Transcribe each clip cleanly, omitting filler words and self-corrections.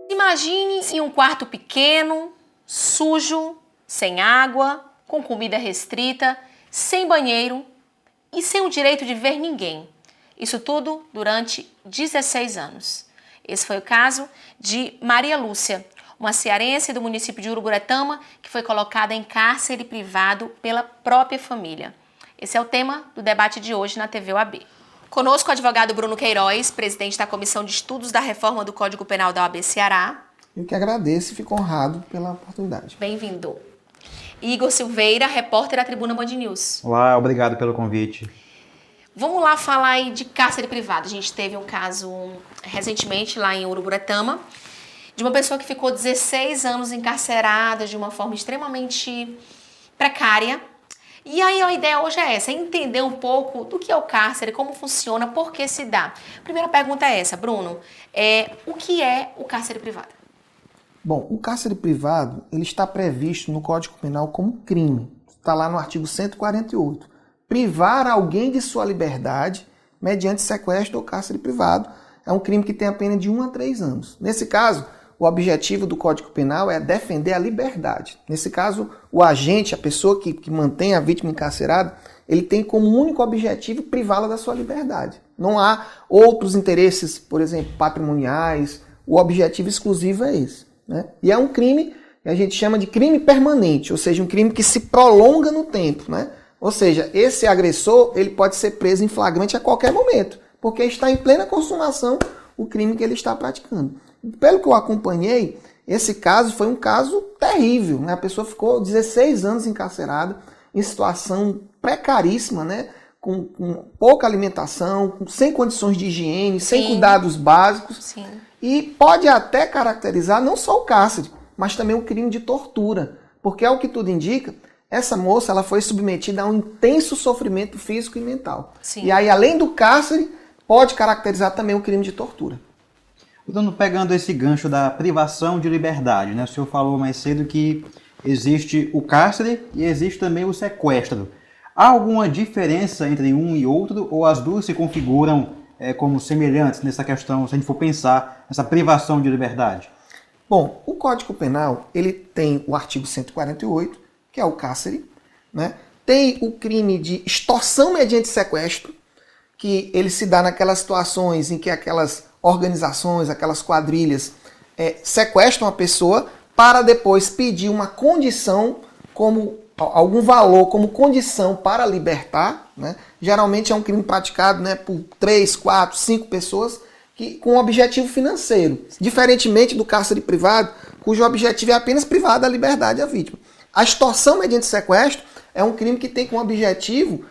Imagine em um quarto pequeno, sujo, sem água, com comida restrita, sem banheiro e sem o direito de ver ninguém. Isso tudo durante 16 anos. Esse foi o caso de Maria Lúcia, uma cearense do município de Uruburetama, que foi colocada em cárcere privado pela própria família. Esse é o tema do debate de hoje na TV OAB. Conosco o advogado Bruno Queiroz, presidente da Comissão de Estudos da Reforma do Código Penal da OAB Ceará. Eu que agradeço e fico honrado pela oportunidade. Bem-vindo. Igor Silveira, repórter da Tribuna Band News. Olá, obrigado pelo convite. Vamos lá falar aí de cárcere privado. A gente teve um caso recentemente lá em Uruburetama, de uma pessoa que ficou 16 anos encarcerada de uma forma extremamente precária. E aí a ideia hoje é essa, é entender um pouco do que é o cárcere, como funciona, por que se dá. Primeira pergunta é essa, Bruno, o que é o cárcere privado? Bom, o cárcere privado ele está previsto no Código Penal como crime. Está lá no artigo 148. Privar alguém de sua liberdade mediante sequestro ou cárcere privado é um crime que tem a pena de 1 a 3 anos. Nesse caso, o objetivo do Código Penal é defender a liberdade. Nesse caso, o agente, a pessoa que mantém a vítima encarcerada, ele tem como único objetivo privá-la da sua liberdade. Não há outros interesses, por exemplo, patrimoniais. O objetivo exclusivo é esse, né? E é um crime que a gente chama de crime permanente, ou seja, um crime que se prolonga no tempo, né? Ou seja, esse agressor ele pode ser preso em flagrante a qualquer momento, porque está em plena consumação o crime que ele está praticando. Pelo que eu acompanhei, esse caso foi um caso terrível, né? A pessoa ficou 16 anos encarcerada, em situação precaríssima, né? Com pouca alimentação, sem condições de higiene, sem cuidados básicos. Sim. E pode até caracterizar não só o cárcere, mas também o crime de tortura. Porque, ao que tudo indica, essa moça ela foi submetida a um intenso sofrimento físico e mental. Sim. E aí, além do cárcere, pode caracterizar também o crime de tortura. Então, pegando esse gancho da privação de liberdade, né? O senhor falou mais cedo que existe o cárcere e existe também o sequestro. Há alguma diferença entre um e outro ou as duas se configuram como semelhantes nessa questão, se a gente for pensar nessa privação de liberdade? Bom, o Código Penal ele tem o artigo 148, que é o cárcere, né? Tem o crime de extorsão mediante sequestro, que ele se dá naquelas situações em que aquelas organizações, aquelas quadrilhas sequestram a pessoa para depois pedir uma condição, como algum valor como condição para libertar, né? Geralmente é um crime praticado, né, por 3, 4, 5 pessoas com objetivo financeiro, diferentemente do cárcere privado, cujo objetivo é apenas privar da liberdade a vítima. A extorsão mediante sequestro é um crime que tem como objetivo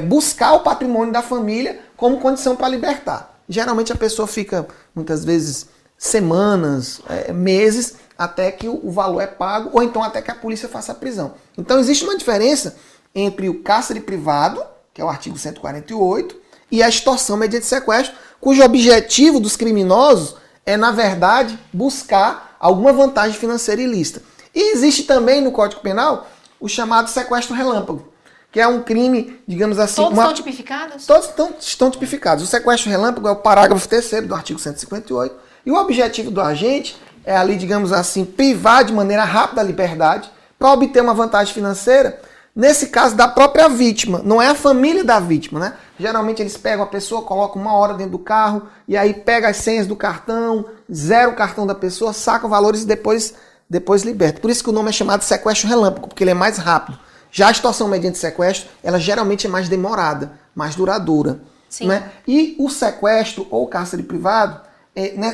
buscar o patrimônio da família como condição para libertar. Geralmente a pessoa fica, muitas vezes, semanas, meses, até que o valor é pago, ou então até que a polícia faça a prisão. Então existe uma diferença entre o cárcere privado, que é o artigo 148, e a extorsão mediante sequestro, cujo objetivo dos criminosos é, na verdade, buscar alguma vantagem financeira ilícita. E existe também no Código Penal o chamado sequestro relâmpago, que é um crime, digamos assim... Todos estão tipificados? Todos estão tipificados. O sequestro relâmpago é o parágrafo 3º do artigo 158, e o objetivo do agente é ali, digamos assim, privar de maneira rápida a liberdade para obter uma vantagem financeira, nesse caso da própria vítima, não é a família da vítima, né? Geralmente eles pegam a pessoa, colocam 1 hora dentro do carro, e aí pega as senhas do cartão, zera o cartão da pessoa, saca os valores e depois liberta. Por isso que o nome é chamado sequestro relâmpago, porque ele é mais rápido. Já a extorsão mediante sequestro, ela geralmente é mais demorada, mais duradoura. Sim. Né? E o sequestro ou cárcere privado,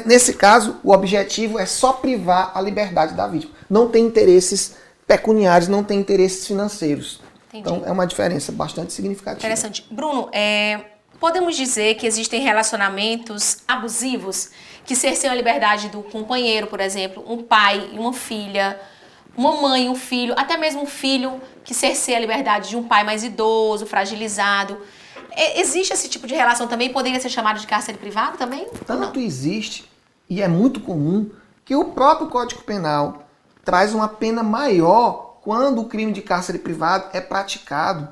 nesse caso, o objetivo é só privar a liberdade da vítima. Não tem interesses pecuniários, não tem interesses financeiros. Entendi. Então é uma diferença bastante significativa. Interessante. Bruno, podemos dizer que existem relacionamentos abusivos que cerceiam a liberdade do companheiro, por exemplo, um pai e uma filha, uma mãe e um filho, até mesmo um filho que cerceia a liberdade de um pai mais idoso, fragilizado. Existe esse tipo de relação também? Poderia ser chamado de cárcere privado também? Tanto existe, e é muito comum, que o próprio Código Penal traz uma pena maior quando o crime de cárcere privado é praticado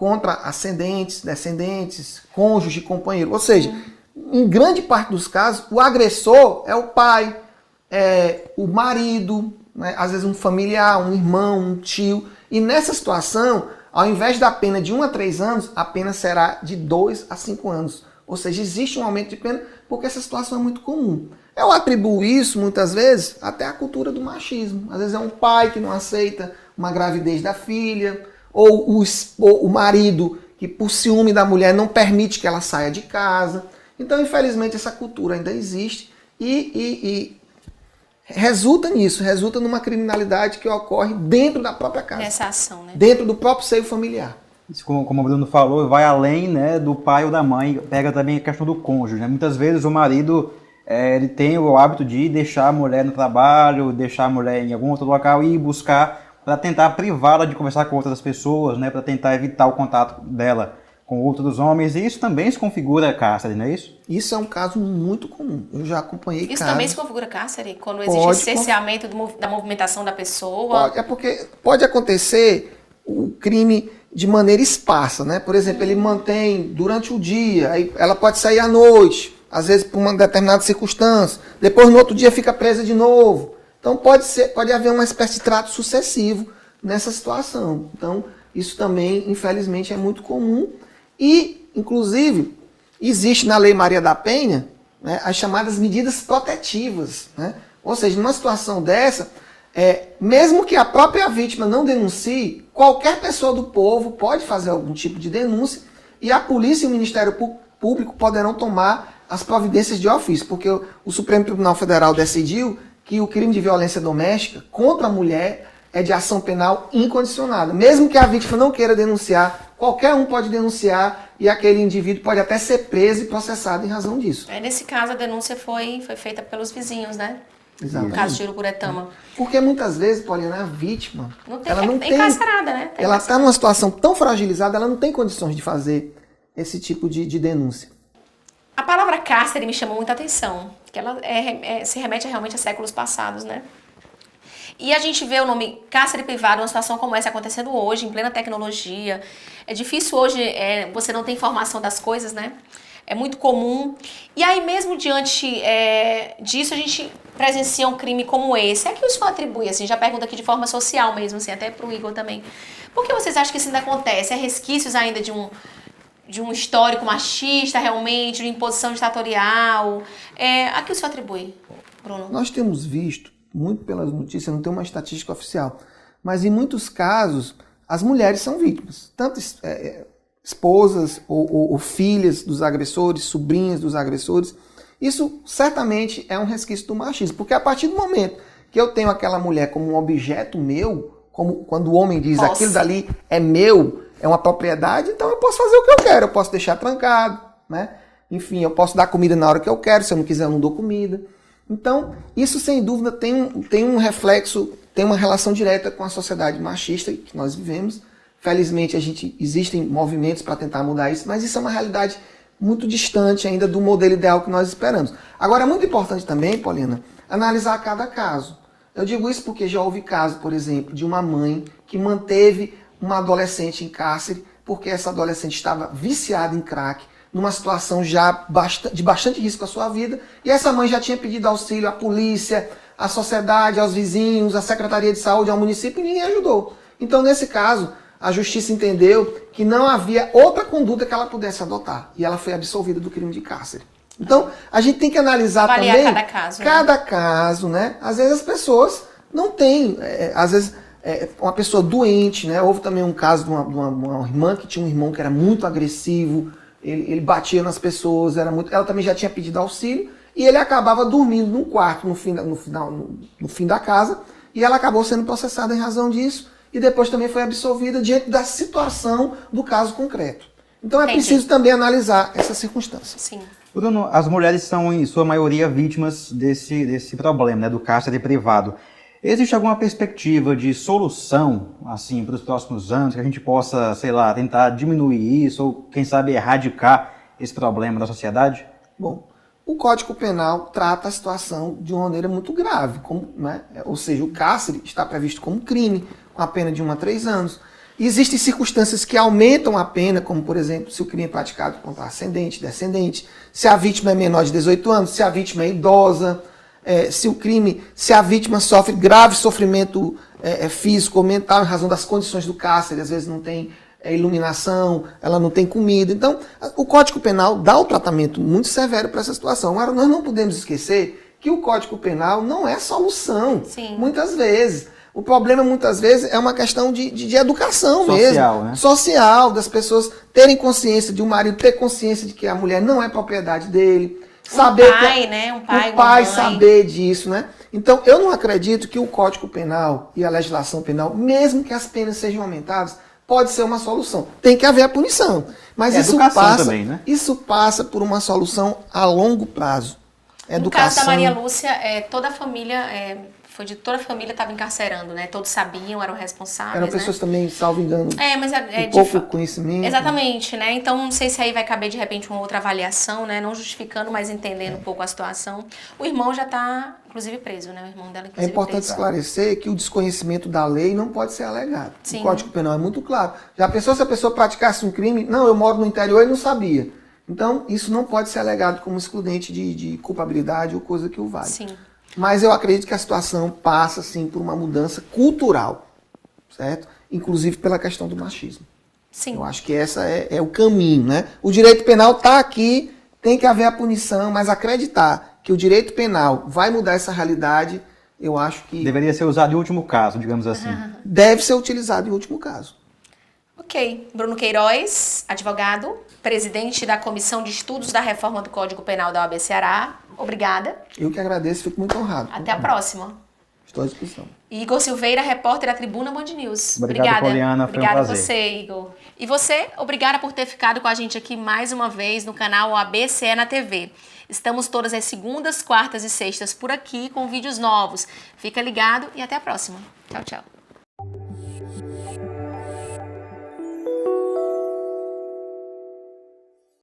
contra ascendentes, descendentes, cônjuge, companheiro. Ou seja, em grande parte dos casos, o agressor é o pai, é o marido, né? Às vezes um familiar, um irmão, um tio. E nessa situação, ao invés da pena de 1 a 3 anos, a pena será de 2 a 5 anos. Ou seja, existe um aumento de pena porque essa situação é muito comum. Eu atribuo isso, muitas vezes, até à cultura do machismo. Às vezes é um pai que não aceita uma gravidez da filha, ou o marido que, por ciúme da mulher, não permite que ela saia de casa. Então, infelizmente, essa cultura ainda existe e resulta nisso, resulta numa criminalidade que ocorre dentro da própria casa. Nessa ação, né? Dentro do próprio seio familiar. Isso, como o Bruno falou, vai além, né, do pai ou da mãe, pega também a questão do cônjuge, né? Muitas vezes o marido ele tem o hábito de deixar a mulher no trabalho, deixar a mulher em algum outro local e ir buscar para tentar privá-la de conversar com outras pessoas, né, para tentar evitar o contato dela com outros homens, e isso também se configura cárcere, não é isso? Isso é um caso muito comum. Eu já acompanhei Isso casos. também se configura cárcere? Quando existe cerceamento da movimentação da pessoa? É porque pode acontecer o crime de maneira esparsa, né? Por exemplo, ele mantém durante o dia, aí ela pode sair à noite, às vezes por uma determinada circunstância, depois no outro dia fica presa de novo. Então pode haver uma espécie de trato sucessivo nessa situação. Então isso também, infelizmente, é muito comum. E, inclusive, existe na Lei Maria da Penha, né, as chamadas medidas protetivas, né? Ou seja, numa situação dessa, mesmo que a própria vítima não denuncie, qualquer pessoa do povo pode fazer algum tipo de denúncia e a polícia e o Ministério Público poderão tomar as providências de ofício, porque o Supremo Tribunal Federal decidiu que o crime de violência doméstica contra a mulher é de ação penal incondicionada. Mesmo que a vítima não queira denunciar, qualquer um pode denunciar e aquele indivíduo pode até ser preso e processado em razão disso. Nesse caso, a denúncia foi feita pelos vizinhos, né? Exatamente. No caso de Uruburetama. Porque muitas vezes, Paulina, a vítima, ela não tem encarcerada, né? Ela está numa situação tão fragilizada, ela não tem condições de fazer esse tipo de denúncia. A palavra cárcere me chamou muita atenção, que ela se remete realmente a séculos passados, né? E a gente vê o nome cárcere privado, uma situação como essa acontecendo hoje, em plena tecnologia. É difícil hoje, você não ter informação das coisas, né? É muito comum. E aí mesmo diante disso, a gente presencia um crime como esse. É que o senhor atribui, assim, já pergunto aqui de forma social mesmo, assim, até pro Igor também. Por que vocês acham que isso ainda acontece? É resquícios ainda de um histórico machista, realmente, de imposição ditatorial? A que o senhor atribui, Bruno? Nós temos visto, muito pelas notícias, não tem uma estatística oficial, mas em muitos casos as mulheres são vítimas, tanto esposas ou filhas dos agressores, sobrinhas dos agressores. Isso certamente é um resquício do machismo, porque a partir do momento que eu tenho aquela mulher como um objeto meu, como quando o homem diz aquilo dali é meu, é uma propriedade, então eu posso fazer o que eu quero, eu posso deixar trancado, né? Enfim, eu posso dar comida na hora que eu quero, se eu não quiser eu não dou comida. Então, isso sem dúvida tem um reflexo, tem uma relação direta com a sociedade machista que nós vivemos. Felizmente existem movimentos para tentar mudar isso, mas isso é uma realidade muito distante ainda do modelo ideal que nós esperamos. Agora, é muito importante também, Paulina, analisar cada caso. Eu digo isso porque já houve caso, por exemplo, de uma mãe que manteve uma adolescente em cárcere porque essa adolescente estava viciada em crack, numa situação já de bastante risco à sua vida, e essa mãe já tinha pedido auxílio à polícia, à sociedade, aos vizinhos, à Secretaria de Saúde, ao município, e ninguém ajudou. Então, nesse caso, a justiça entendeu que não havia outra conduta que ela pudesse adotar, e ela foi absolvida do crime de cárcere. Então, a gente tem que analisar avaliar também cada caso, né? Às vezes as pessoas não têm, às vezes uma pessoa doente, né? Houve também um caso de uma irmã que tinha um irmão que era muito agressivo, ele batia nas pessoas, ela também já tinha pedido auxílio, e ele acabava dormindo num quarto no fim da casa, e ela acabou sendo processada em razão disso, e depois também foi absolvida diante da situação do caso concreto. Então é preciso também analisar essas circunstâncias. Sim. Bruno, as mulheres são, em sua maioria, vítimas desse problema, né, do cárcere privado. Existe alguma perspectiva de solução, assim, para os próximos anos, que a gente possa, sei lá, tentar diminuir isso, ou, quem sabe, erradicar esse problema da sociedade? Bom, o Código Penal trata a situação de uma maneira muito grave, né? Ou seja, o cárcere está previsto como crime, com a pena de 1 a 3 anos. Existem circunstâncias que aumentam a pena, como, por exemplo, se o crime é praticado contra ascendente, descendente, se a vítima é menor de 18 anos, se a vítima é idosa, se a vítima sofre grave sofrimento físico ou mental em razão das condições do cárcere, às vezes não tem iluminação, ela não tem comida. Então, o Código Penal dá um tratamento muito severo para essa situação. Agora, nós não podemos esquecer que o Código Penal não é solução, Sim. muitas vezes. O problema, muitas vezes, é uma questão de educação Social, mesmo. né? Social, das pessoas terem consciência, de um marido ter consciência de que a mulher não é propriedade dele. Saber Um pai, o uma pai mãe. saber disso, né? Então, eu não acredito que o Código Penal e a legislação penal, mesmo que as penas sejam aumentadas, pode ser uma solução. Tem que haver a punição. Mas Educação também, né? isso passa por uma solução a longo prazo. No caso da Maria Lúcia, toda a família, toda a família estava encarcerando, né? Todos sabiam, eram responsáveis, Eram pessoas né? também, salvo engano, Mas com pouco conhecimento. Exatamente, né? Então, não sei se aí vai caber, de repente, uma outra avaliação, né? Não justificando, mas entendendo um pouco a situação. O irmão já está, inclusive, preso, né? O irmão dela, É inclusive, importante preso. esclarecer que o desconhecimento da lei não pode ser alegado. Sim. O Código Penal é muito claro. Já pensou se a pessoa praticasse um crime? Não, eu moro no interior e não sabia. Então, isso não pode ser alegado como excludente de culpabilidade ou coisa que o vale. Sim. Mas eu acredito que a situação passa, sim, por uma mudança cultural, certo? Inclusive pela questão do machismo. Sim. Eu acho que essa é o caminho, né? O direito penal está aqui, tem que haver a punição, mas acreditar que o direito penal vai mudar essa realidade, eu acho que Deveria ser usado em último caso, digamos assim. deve ser utilizado em último caso. Ok. Bruno Queiroz, advogado, presidente da Comissão de Estudos da Reforma do Código Penal da OAB Ceará. Obrigada. Eu que agradeço, fico muito honrado. Até a próxima. Estou à disposição. Igor Silveira, repórter da Tribuna Band News. Obrigado, Poliana. Foi um Obrigada a prazer. você, Igor. E você, obrigada por ter ficado com a gente aqui mais uma vez no canal ABC na TV. Estamos todas as segundas, quartas e sextas por aqui com vídeos novos. Fica ligado e até a próxima. Tchau, tchau.